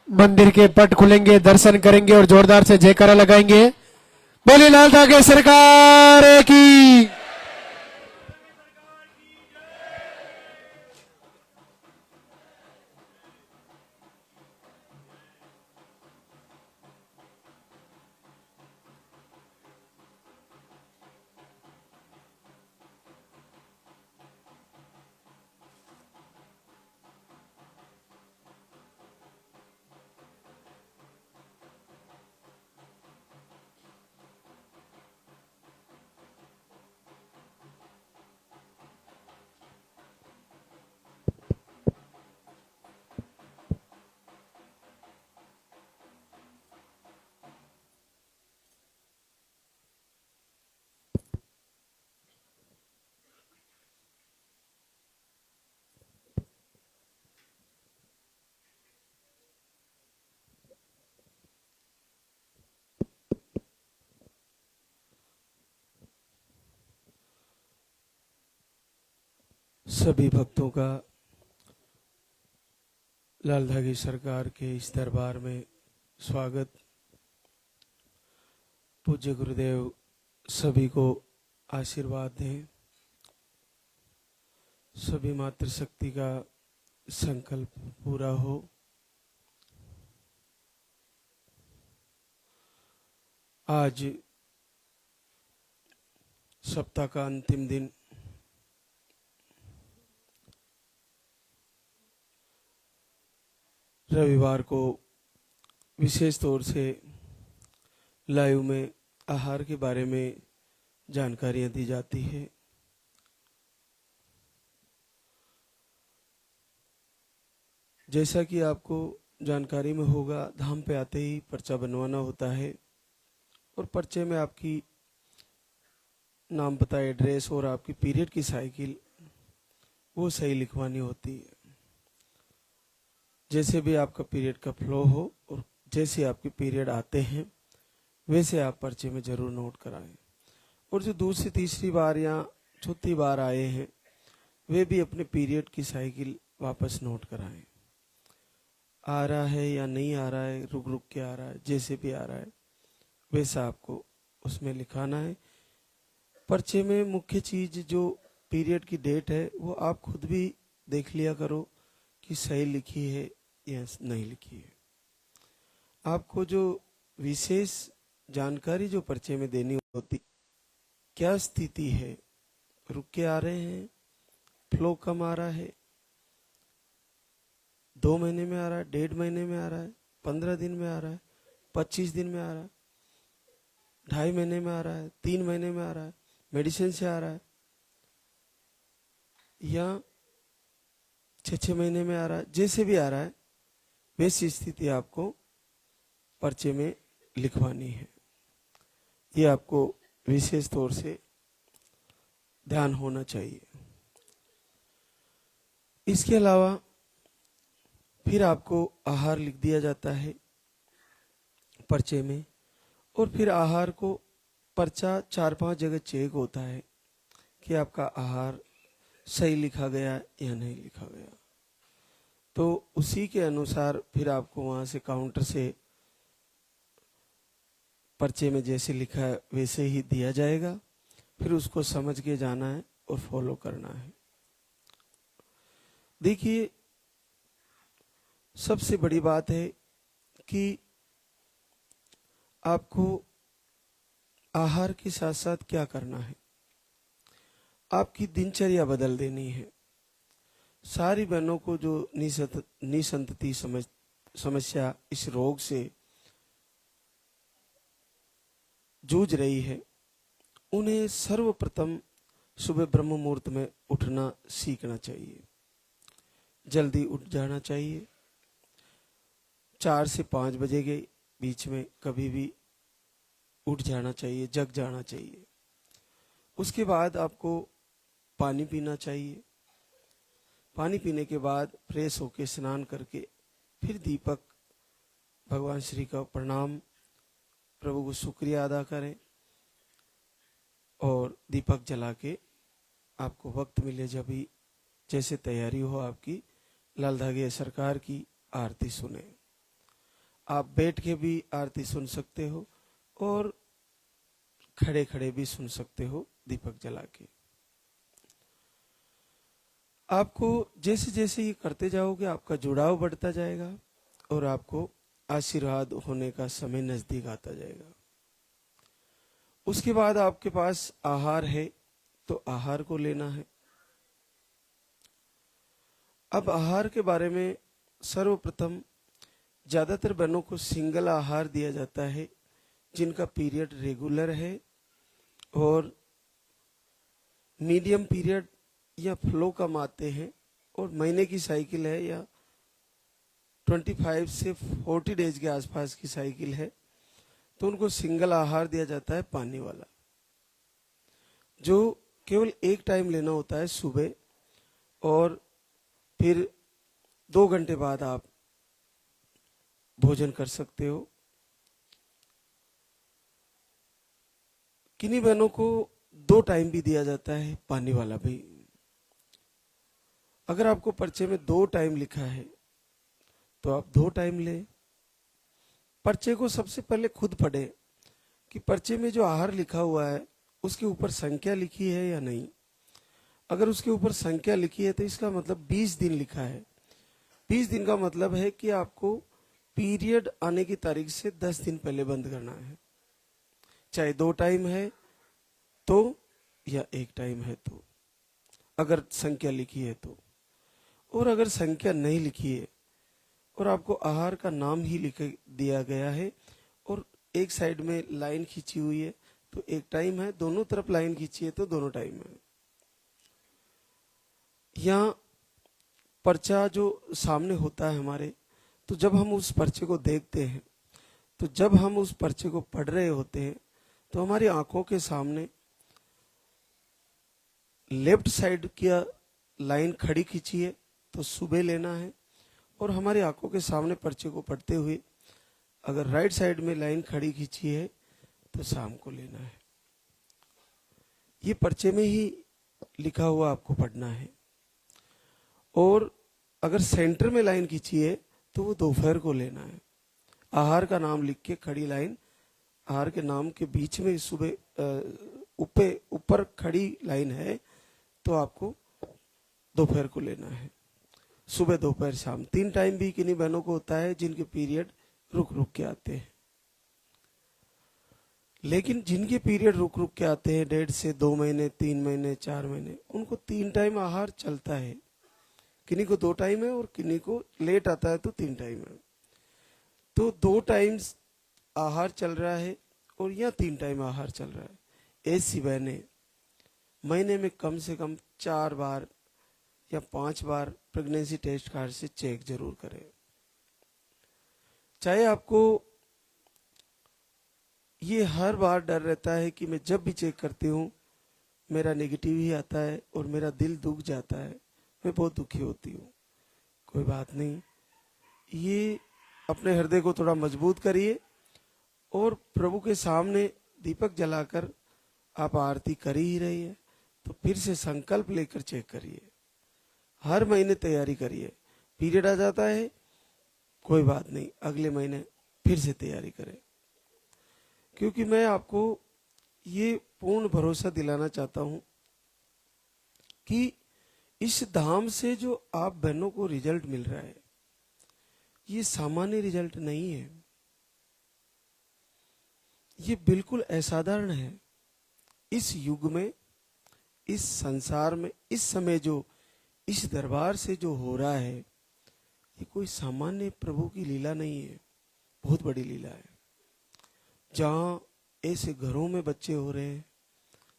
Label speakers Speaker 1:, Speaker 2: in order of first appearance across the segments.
Speaker 1: मंदिर के पट खुलेंगे, दर्शन करेंगे और जोरदार से जयकारा लगाएंगे। बोली लाल धागे सरकार की।
Speaker 2: सभी भक्तों का लाल धागी सरकार के इस दरबार में स्वागत। पूज्य गुरुदेव सभी को आशीर्वाद दें। सभी मातृशक्ति का संकल्प पूरा हो। आज सप्ताह का अंतिम दिन रविवार को विशेष तौर से लाइव में आहार के बारे में जानकारियां दी जाती है। जैसा कि आपको जानकारी में होगा, धाम पे आते ही पर्चा बनवाना होता है और पर्चे में आपकी नाम, पता, एड्रेस और आपकी पीरियड की साइकिल वो सही लिखवानी होती है। जैसे भी आपका पीरियड का फ्लो हो और जैसे आपके पीरियड आते हैं वैसे आप पर्चे में जरूर नोट कराएं। और जो दूसरी तीसरी बार या चौथी बार आए हैं वे भी अपने पीरियड की साइकिल वापस नोट कराएं। आ रहा है या नहीं आ रहा है, रुक रुक के आ रहा है, जैसे भी आ रहा है वैसा आपको उसमें लिखाना है। पर्चे में मुख्य चीज जो पीरियड की डेट है वो आप खुद भी देख लिया करो कि सही लिखी है या नहीं लिखी है। आपको जो विशेष जानकारी जो पर्चे में देनी होती, क्या स्थिति है, रुक के आ रहे हैं, फ्लो कम आ रहा है, 2 महीने में आ रहा है, 1.5 महीने में आ रहा है, 15 दिन में आ रहा है, 25 दिन में आ रहा है, 2.5 महीने में आ रहा है, 3 महीने में आ रहा है, मेडिसिन से आ रहा है या 6 महीने में आ रहा है, जैसे भी आ रहा है वैसी स्थिति आपको पर्चे में लिखवानी है। ये आपको विशेष तौर से ध्यान होना चाहिए। इसके अलावा फिर आपको आहार लिख दिया जाता है पर्चे में और फिर आहार को पर्चा 4-5 जगह चेक होता है कि आपका आहार सही लिखा गया या नहीं लिखा गया। तो उसी के अनुसार फिर आपको वहां से काउंटर से पर्चे में जैसे लिखा है वैसे ही दिया जाएगा। फिर उसको समझ के जाना है और फॉलो करना है। देखिए, सबसे बड़ी बात है कि आपको आहार के साथ साथ क्या करना है, आपकी दिनचर्या बदल देनी है। सारी बहनों को जो निसंतति समस्या, इस रोग से जूझ रही है, उन्हें सर्वप्रथम सुबह ब्रह्म मुहूर्त में उठना सीखना चाहिए। जल्दी उठ जाना चाहिए। 4 से 5 बजे के बीच में कभी भी उठ जाना चाहिए, जग जाना चाहिए। उसके बाद आपको पानी पीना चाहिए। पानी पीने के बाद फ्रेश होकर स्नान करके फिर दीपक, भगवान श्री का प्रणाम, प्रभु को शुक्रिया अदा करें और दीपक जला के आपको वक्त मिले जब भी जैसे तैयारी हो आपकी, लाल धागे सरकार की आरती सुने। आप बैठ के भी आरती सुन सकते हो और खड़े खड़े भी सुन सकते हो दीपक जला के। आपको जैसे जैसे ये करते जाओगे आपका जुड़ाव बढ़ता जाएगा और आपको आशीर्वाद होने का समय नजदीक आता जाएगा। उसके बाद आपके पास आहार है तो आहार को लेना है। अब आहार के बारे में सर्वप्रथम ज्यादातर बहनों को सिंगल आहार दिया जाता है जिनका पीरियड रेगुलर है और मीडियम पीरियड या फ्लो कम आते हैं और महीने की साइकिल है या 25 से 40 डेज के आसपास की साइकिल है तो उनको सिंगल आहार दिया जाता है पानी वाला, जो केवल एक टाइम लेना होता है सुबह और फिर 2 घंटे बाद आप भोजन कर सकते हो। किन्हीं बहनों को 2 टाइम भी दिया जाता है पानी वाला भी। अगर आपको पर्चे में 2 टाइम लिखा है तो आप 2 टाइम ले। पर्चे को सबसे पहले खुद पढ़े कि पर्चे में जो आहार लिखा हुआ है उसके ऊपर संख्या लिखी है या नहीं। अगर उसके ऊपर संख्या लिखी है तो इसका मतलब 20 दिन लिखा है। 20 दिन का मतलब है कि आपको पीरियड आने की तारीख से 10 दिन पहले बंद करना है, चाहे 2 टाइम है तो या 1 टाइम है तो, अगर संख्या लिखी है तो। और अगर संख्या नहीं लिखी है और आपको आहार का नाम ही लिख दिया गया है और एक साइड में लाइन खींची हुई है तो 1 टाइम है, दोनों तरफ लाइन खींची है तो दोनों टाइम है। यहाँ पर्चा जो सामने होता है हमारे, तो जब हम उस पर्चे को देखते हैं तो जब हम उस पर्चे को पढ़ रहे होते हैं तो हमारी आंखों के सामने लेफ्ट साइड की लाइन खड़ी खींची है तो सुबह लेना है और हमारी आंखों के सामने पर्चे को पढ़ते हुए अगर राइट साइड में लाइन खड़ी खींची है तो शाम को लेना है। ये पर्चे में ही लिखा हुआ आपको पढ़ना है। और अगर सेंटर में लाइन खींची है तो वो दोपहर को लेना है। आहार का नाम लिख के खड़ी लाइन, आहार के नाम के बीच में सुबह ऊपर खड़ी लाइन है तो आपको दोपहर को लेना है। सुबह दोपहर शाम 3 टाइम भी किन्हीं बहनों को होता है जिनके पीरियड रुक रुक के आते हैं। लेकिन जिनके पीरियड रुक रुक के आते हैं 1.5 से 2 महीने, 3 महीने, 4 महीने, उनको 3 टाइम आहार चलता है। किन्हीं को 2 टाइम है और किन्हीं को लेट आता है तो 3 टाइम है। तो 2 टाइम्स आहार चल रहा है और या 3 टाइम आहार चल रहा है। ऐसी बहनें महीने में कम से कम 4 बार या 5 बार प्रेगनेंसी टेस्ट कार्ड से चेक जरूर करें। चाहे आपको ये हर बार डर रहता है कि मैं जब भी चेक करती हूँ मेरा नेगेटिव ही आता है और मेरा दिल दुख जाता है, मैं बहुत दुखी होती हूँ। कोई बात नहीं, ये अपने हृदय को थोड़ा मजबूत करिए और प्रभु के सामने दीपक जलाकर आप आरती कर ही रही है तो फिर से संकल्प लेकर चेक करिए। हर महीने तैयारी करिए। पीरियड आ जाता है कोई बात नहीं, अगले महीने फिर से तैयारी करें। क्योंकि मैं आपको ये पूर्ण भरोसा दिलाना चाहता हूं कि इस धाम से जो आप बहनों को रिजल्ट मिल रहा है ये सामान्य रिजल्ट नहीं है, ये बिल्कुल असाधारण है। इस युग में, इस संसार में, इस समय जो इस दरबार से जो हो रहा है ये कोई सामान्य प्रभु की लीला नहीं है, बहुत बड़ी लीला है। जहां ऐसे घरों में बच्चे हो रहे हैं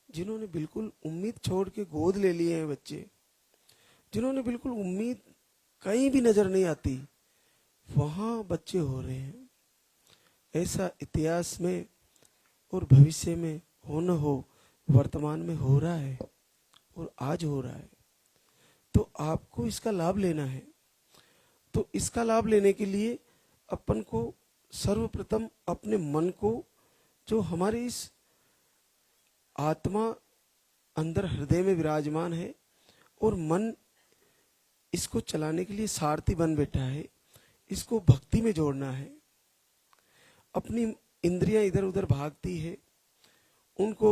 Speaker 2: जिन्होंने बिल्कुल उम्मीद छोड़ के गोद ले लिए हैं, बच्चे जिन्होंने बिल्कुल उम्मीद कहीं भी नजर नहीं आती, वहां बच्चे हो रहे हैं। ऐसा इतिहास में और भविष्य में हो न हो, वर्तमान में हो रहा है और आज हो रहा है। तो आपको इसका लाभ लेना है। तो इसका लाभ लेने के लिए अपन को सर्वप्रथम अपने मन को, जो हमारी इस आत्मा अंदर हृदय में विराजमान है और मन इसको चलाने के लिए सारथी बन बैठा है, इसको भक्ति में जोड़ना है। अपनी इंद्रियां इधर उधर भागती है, उनको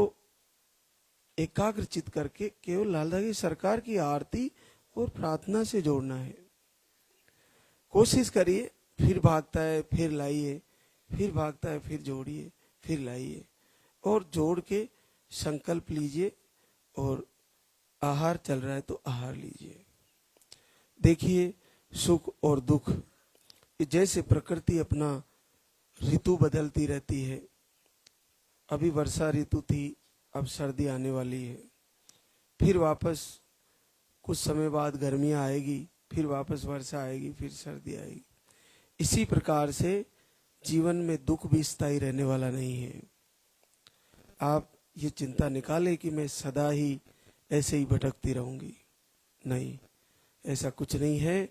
Speaker 2: एकाग्रचित करके केवल लालदा की सरकार की आरती और प्रार्थना से जोड़ना है। कोशिश करिए, फिर भागता है फिर लाइए, फिर भागता है फिर जोड़िए, फिर लाइए, और जोड़ के संकल्प लीजिए, और आहार चल रहा है तो आहार लीजिए। देखिए, सुख और दुख, जैसे प्रकृति अपना ऋतु बदलती रहती है। अभी वर्षा ऋतु थी, अब सर्दी आने वाली है, फिर वापस कुछ समय बाद गर्मियाँ आएगी, फिर वापस वर्षा आएगी, फिर सर्दी आएगी। इसी प्रकार से जीवन में दुख भी स्थायी रहने वाला नहीं है। आप ये चिंता निकालें कि मैं सदा ही ऐसे ही भटकती रहूंगी, नहीं, ऐसा कुछ नहीं है।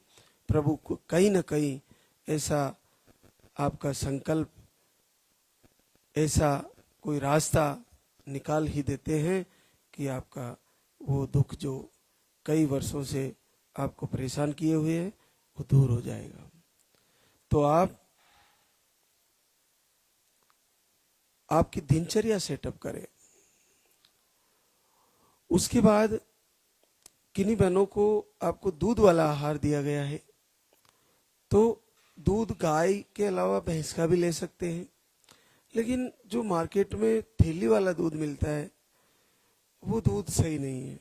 Speaker 2: प्रभु को कहीं ना कहीं ऐसा आपका संकल्प, ऐसा कोई रास्ता निकाल ही देते हैं कि आपका वो दुख जो कई वर्षों से आपको परेशान किए हुए है वो दूर हो जाएगा। तो आप आपकी दिनचर्या सेटअप करें। उसके बाद किन्हीं बहनों को आपको दूध वाला आहार दिया गया है, तो दूध गाय के अलावा भैंस का भी ले सकते हैं, लेकिन जो मार्केट में थैली वाला दूध मिलता है वो दूध सही नहीं है,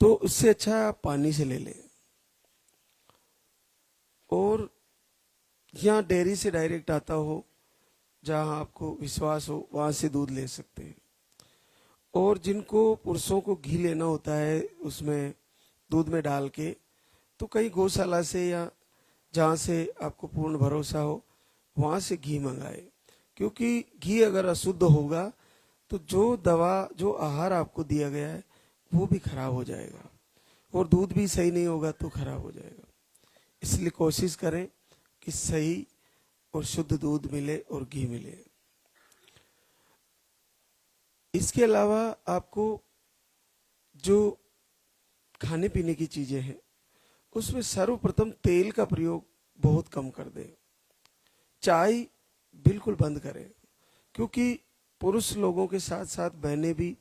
Speaker 2: तो उससे अच्छा आप पानी से ले लें, और यहाँ डेयरी से डायरेक्ट आता हो, जहाँ आपको विश्वास हो, वहाँ से दूध ले सकते हैं। और जिनको पुरुषों को घी लेना होता है उसमें दूध में डाल के, तो कहीं गौशाला से या जहाँ से आपको पूर्ण भरोसा हो वहाँ से घी मंगाए, क्योंकि घी अगर अशुद्ध होगा तो जो दवा, जो आहार आपको दिया गया है वो भी खराब हो जाएगा, और दूध भी सही नहीं होगा तो खराब हो जाएगा। इसलिए कोशिश करें कि सही और शुद्ध दूध मिले और घी मिले। इसके अलावा आपको जो खाने पीने की चीजें हैं उसमें सर्वप्रथम तेल का प्रयोग बहुत कम कर दें। चाय बिल्कुल बंद करें, क्योंकि पुरुष लोगों के साथ साथ बहनें भी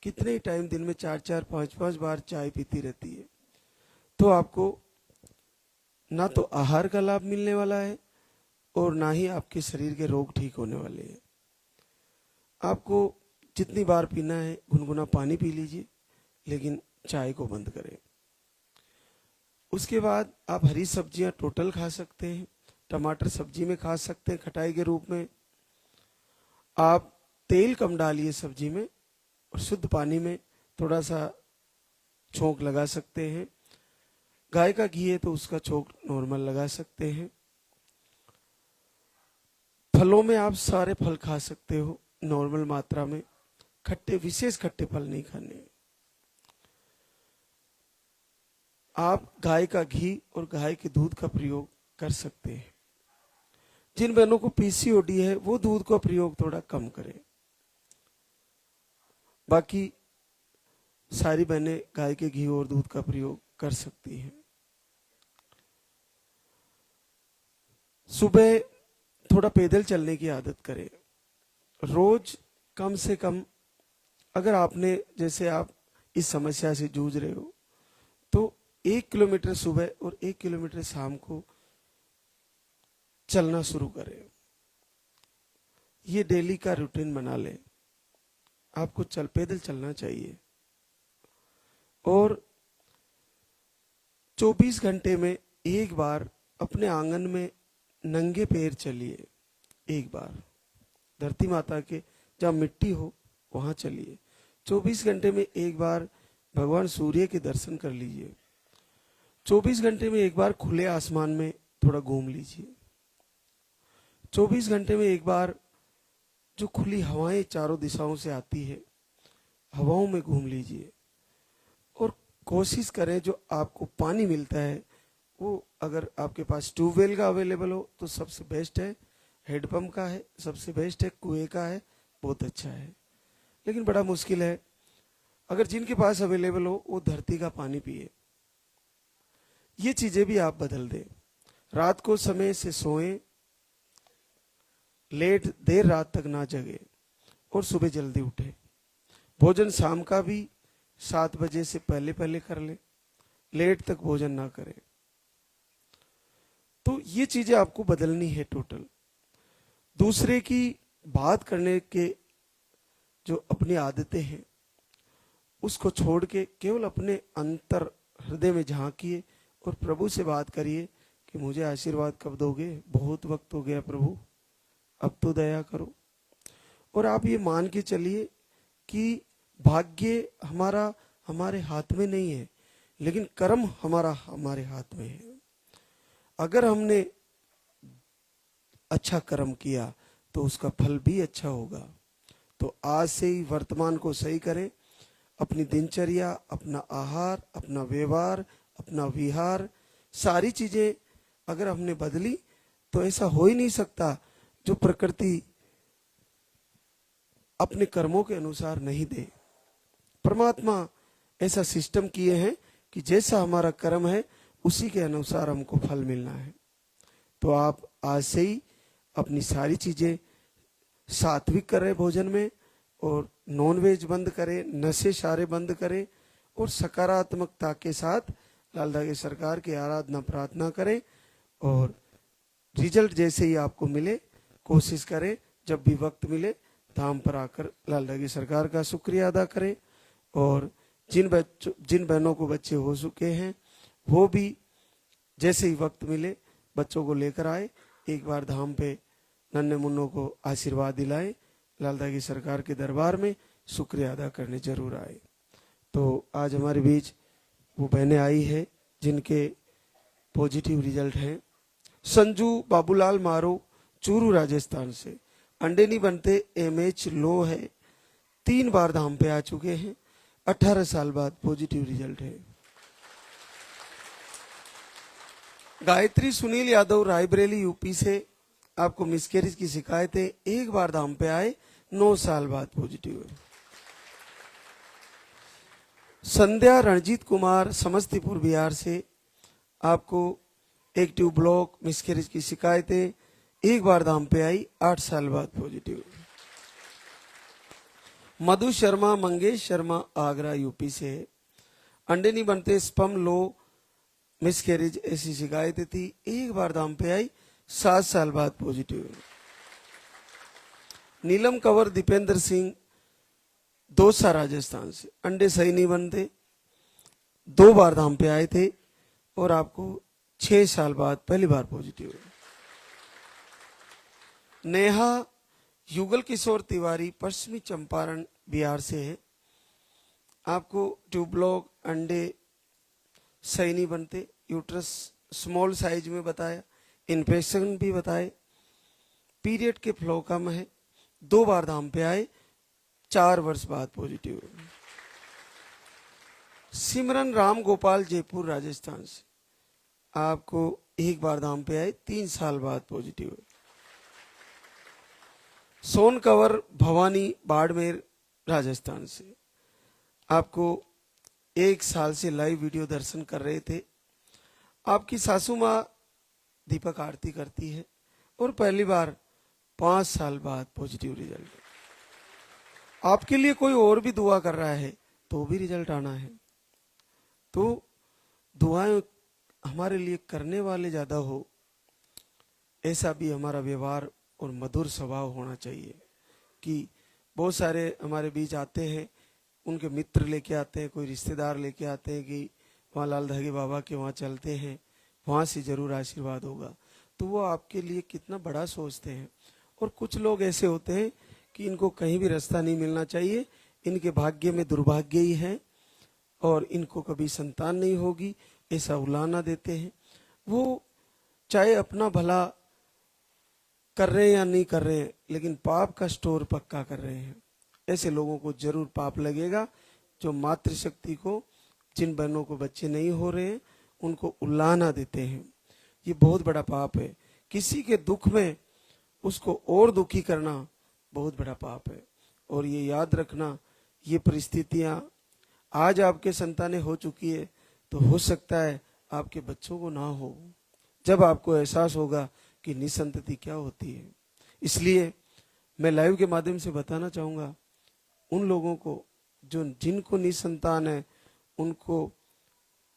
Speaker 2: कितने ही टाइम दिन में 4-4, 5-5 बार चाय पीती रहती है। तो आपको ना तो आहार का लाभ मिलने वाला है और ना ही आपके शरीर के रोग ठीक होने वाले हैं। आपको जितनी बार पीना है गुनगुना पानी पी लीजिए, लेकिन चाय को बंद करें। उसके बाद आप हरी सब्जियां टोटल खा सकते हैं, टमाटर सब्जी में खा सकते हैं खटाई के रूप में। आप तेल कम डालिए सब्जी में, और शुद्ध पानी में थोड़ा सा छोंक लगा सकते हैं। गाय का घी है तो उसका छोंक नॉर्मल लगा सकते हैं। फलों में आप सारे फल खा सकते हो नॉर्मल मात्रा में, खट्टे, विशेष खट्टे फल नहीं खाने। आप गाय का घी और गाय के दूध का प्रयोग कर सकते हैं। जिन बहनों को पीसीओडी है वो दूध का प्रयोग थोड़ा कम करें। बाकी सारी बहनें गाय के घी और दूध का प्रयोग कर सकती हैं। सुबह थोड़ा पैदल चलने की आदत करें। रोज कम से कम, अगर आपने, जैसे आप इस समस्या से जूझ रहे हो, तो 1 किलोमीटर सुबह और 1 किलोमीटर शाम को चलना शुरू करें। ये डेली का रूटीन बना लें। आपको पैदल चलना चाहिए। और 24 घंटे में एक बार अपने आंगन में नंगे पैर चलिए। एक बार धरती माता के जहाँ मिट्टी हो वहां चलिए। 24 घंटे में एक बार भगवान सूर्य के दर्शन कर लीजिए। 24 घंटे में एक बार खुले आसमान में थोड़ा घूम लीजिए। 24 घंटे में एक बार जो खुली हवाएं चारों दिशाओं से आती है, हवाओं में घूम लीजिए। और कोशिश करें जो आपको पानी मिलता है वो, अगर आपके पास ट्यूबवेल का अवेलेबल हो तो सबसे बेस्ट है, हेडपंप का है सबसे बेस्ट है, कुएं का है बहुत अच्छा है, लेकिन बड़ा मुश्किल है। अगर जिनके पास अवेलेबल हो वो धरती का पानी पिए। ये चीजें भी आप बदल दें। रात को समय से सोएं, लेट देर रात तक ना जगे और सुबह जल्दी उठे। भोजन शाम का भी 7 बजे से पहले पहले कर ले, लेट तक भोजन ना करे। तो ये चीजें आपको बदलनी है टोटल। दूसरे की बात करने के जो अपनी आदतें हैं उसको छोड़ के केवल अपने अंतर हृदय में झांकिए और प्रभु से बात करिए कि मुझे आशीर्वाद कब दोगे, बहुत वक्त हो गया प्रभु, अब तो दया करो। और आप ये मान के चलिए कि भाग्य हमारा हमारे हाथ में नहीं है, लेकिन कर्म हमारा हमारे हाथ में है। अगर हमने अच्छा कर्म किया तो उसका फल भी अच्छा होगा। तो आज से ही वर्तमान को सही करें। अपनी दिनचर्या, अपना आहार, अपना व्यवहार, अपना विहार, सारी चीजें अगर हमने बदली तो ऐसा हो ही नहीं सकता जो प्रकृति अपने कर्मों के अनुसार नहीं दे। परमात्मा ऐसा सिस्टम किए हैं कि जैसा हमारा कर्म है उसी के अनुसार हमको फल मिलना है। तो आप आज से ही अपनी सारी चीजें सात्विक करें भोजन में, और नॉनवेज बंद करें, नशे सारे बंद करें, और सकारात्मकता के साथ लाल धागे सरकार की आराधना प्रार्थना करें। और रिजल्ट जैसे ही आपको मिले कोशिश करें जब भी वक्त मिले धाम पर आकर लाल धागे सरकार का शुक्रिया अदा करें। और जिन बहनों को बच्चे हो चुके हैं वो भी जैसे ही वक्त मिले बच्चों को लेकर आए, एक बार धाम पे नन्हे मुन्नों को आशीर्वाद दिलाए, लाल धागे सरकार के दरबार में शुक्रिया अदा करने जरूर आए। तो आज हमारे बीच वो बहनें आई है जिनके पॉजिटिव रिजल्ट हैं। संजू बाबूलाल मारो, चूरू राजस्थान से, अंडे नहीं बनते, MH लो है, 3 बार धाम पे आ चुके हैं, 18 साल बाद पॉजिटिव रिजल्ट है। गायत्री सुनील यादव रायबरेली यूपी से, आपको मिसकैरेज की शिकायत है, 1 बार धाम पे आए, 9 साल बाद पॉजिटिव है। संध्या रणजीत कुमार समस्तीपुर बिहार से, आपको एक ट्यूब ब्लॉक मिसकैरेज की शिकायत है, 1 बार धाम पे आई, 8 साल बाद पॉजिटिव है। मधु शर्मा मंगेश शर्मा आगरा यूपी से, अंडे नहीं बनते, स्पर्म लो, मिसकैरेज ऐसी शिकायतें थी, 1 बार धाम पे आई, 7 साल बाद पॉजिटिव है। नीलम कंवर दीपेंद्र सिंह दौसा राजस्थान से, अंडे सही नहीं बनते, 2 बार धाम पे आए थे और आपको 6 साल बाद पहली बार पॉजिटिव है। नेहा युगल किशोर तिवारी पश्चिमी चंपारण बिहार से है, आपको ट्यूब ब्लॉक, अंडे सही नहीं बनते, यूट्रस स्मॉल साइज में बताया, इन्फेक्शन भी बताए, पीरियड के फ्लो कम है, 2 बार धाम पे आए, 4 वर्ष बाद पॉजिटिव है। सिमरन राम गोपाल जयपुर राजस्थान से, आपको 1 बार धाम पे आए, 3 साल बाद पॉजिटिव है। सोन कंवर भवानी बाड़मेर राजस्थान से, आपको 1 साल से लाइव वीडियो दर्शन कर रहे थे, आपकी सासू माँ दीपक आरती करती है और पहली बार 5 साल बाद पॉजिटिव रिजल्ट। आपके लिए कोई और भी दुआ कर रहा है तो भी रिजल्ट आना है। तो दुआएं हमारे लिए करने वाले ज्यादा हो, ऐसा भी हमारा व्यवहार और मधुर स्वभाव होना चाहिए। कि बहुत सारे हमारे बीच आते हैं, उनके मित्र लेके आते हैं, कोई रिश्तेदार लेके आते हैं कि वहाँ लाल धागे बाबा के वहाँ चलते हैं, वहाँ से जरूर आशीर्वाद होगा। तो वो आपके लिए कितना बड़ा सोचते हैं। और कुछ लोग ऐसे होते हैं कि इनको कहीं भी रास्ता नहीं मिलना चाहिए, इनके भाग्य में दुर्भाग्य ही है और इनको कभी संतान नहीं होगी, ऐसा उलाना देते हैं। वो चाहे अपना भला कर रहे हैं या नहीं कर रहे हैं, लेकिन पाप का स्टोर पक्का कर रहे हैं। ऐसे लोगों को जरूर पाप लगेगा जो मातृशक्ति को, जिन बहनों को बच्चे नहीं हो रहे हैं, उनको उलाना देते हैं। ये बहुत बड़ा पाप है। किसी के दुख में उसको और दुखी करना बहुत बड़ा पाप है। और ये याद रखना, ये परिस्थितियां आज आपके संतानें हो चुकी है तो हो सकता है आपके बच्चों को ना हो। जब आपको एहसास होगा कि निसंतति क्या होती है, इसलिए मैं लाइव के माध्यम से बताना चाहूँगा उन लोगों को जो जिनको निसंतान है, उनको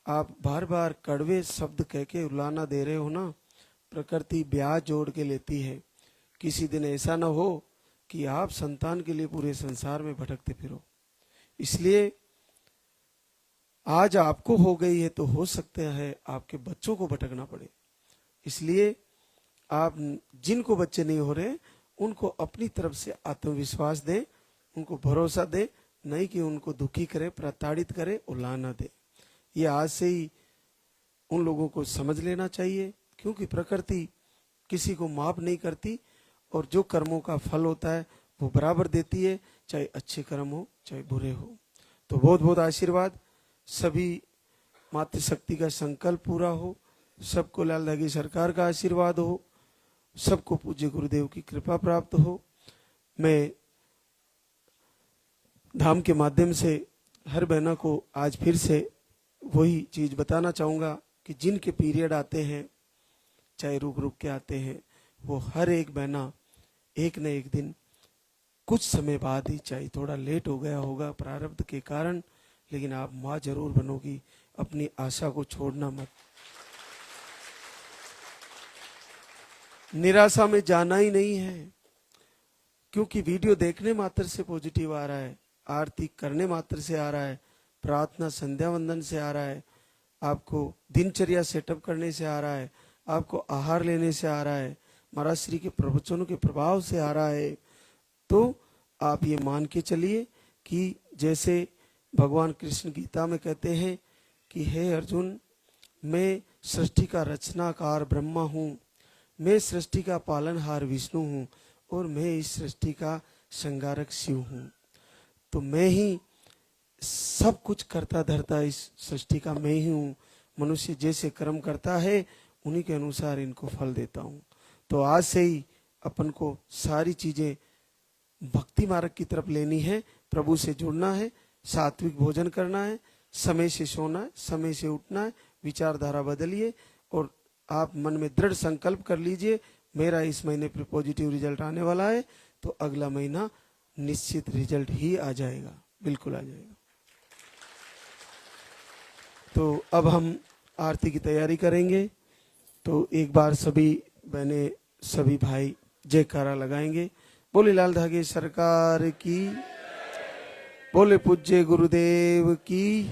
Speaker 2: आप बार बार कड़वे शब्द कह के रुलाना दे रहे हो ना। प्रकृति ब्याज जोड़ के लेती है। किसी दिन ऐसा ना हो कि आप संतान के लिए पूरे संसार में भटकते फिरो। इसलिए आज आपको हो गई है तो हो सकता है आपके बच्चों को भटकना पड़े। इसलिए आप जिनको बच्चे नहीं हो रहे उनको अपनी तरफ से आत्मविश्वास दें, उनको भरोसा दें, नहीं कि उनको दुखी करे, प्रताड़ित करे, उलाना दे। ये आज से ही उन लोगों को समझ लेना चाहिए, क्योंकि प्रकृति किसी को माफ नहीं करती और जो कर्मों का फल होता है वो बराबर देती है, चाहे अच्छे कर्म हो चाहे बुरे हो। तो बहुत बहुत आशीर्वाद, सभी मातृशक्ति का संकल्प पूरा हो, सबको लाल धागी सरकार का आशीर्वाद हो, सबको पूज्य गुरुदेव की कृपा प्राप्त हो। मैं धाम के माध्यम से हर बहना को आज फिर से वही चीज बताना चाहूँगा कि जिनके पीरियड आते हैं, चाहे रुक रुक के आते हैं, वो हर एक बहना एक न एक दिन कुछ समय बाद ही, चाहे थोड़ा लेट हो गया होगा प्रारब्ध के कारण, लेकिन आप माँ जरूर बनोगी। अपनी आशा को छोड़ना मत। निराशा में जाना ही नहीं है, क्योंकि वीडियो देखने मात्र से पॉजिटिव आ रहा है, आरती करने मात्र से आ रहा है, प्रार्थना संध्या वंदन से आ रहा है, आपको दिनचर्या सेटअप करने से आ रहा है, आपको आहार लेने से आ रहा है, महाराज श्री के प्रवचनों के प्रभाव से आ रहा है। तो आप ये मान के चलिए कि जैसे भगवान कृष्ण गीता में कहते हैं कि हे अर्जुन, मैं सृष्टि का रचनाकार ब्रह्मा हूँ, मैं सृष्टि का पालनहार विष्णु हूँ और मैं इस सृष्टि का संगारक शिव हूँ। तो मैं ही सब कुछ करता धरता इस सृष्टि का मैं ही हूँ। मनुष्य जैसे कर्म करता है उन्हीं के अनुसार इनको फल देता हूँ। तो आज से ही अपन को सारी चीजें भक्ति मार्ग की तरफ लेनी है, प्रभु से जुड़ना है, सात्विक भोजन करना है, समय से सोना है, समय से उठना है, विचारधारा बदलिए और आप मन में दृढ़ संकल्प कर लीजिए मेरा इस महीने पर पॉजिटिव रिजल्ट आने वाला है, तो अगला महीना निश्चित रिजल्ट ही आ जाएगा, बिल्कुल आ जाएगा। तो अब हम आरती की तैयारी करेंगे। तो एक बार सभी बहनें, सभी भाई जयकारा लगाएंगे। बोले लाल धागे सरकार की, बोले पूज्य गुरुदेव की।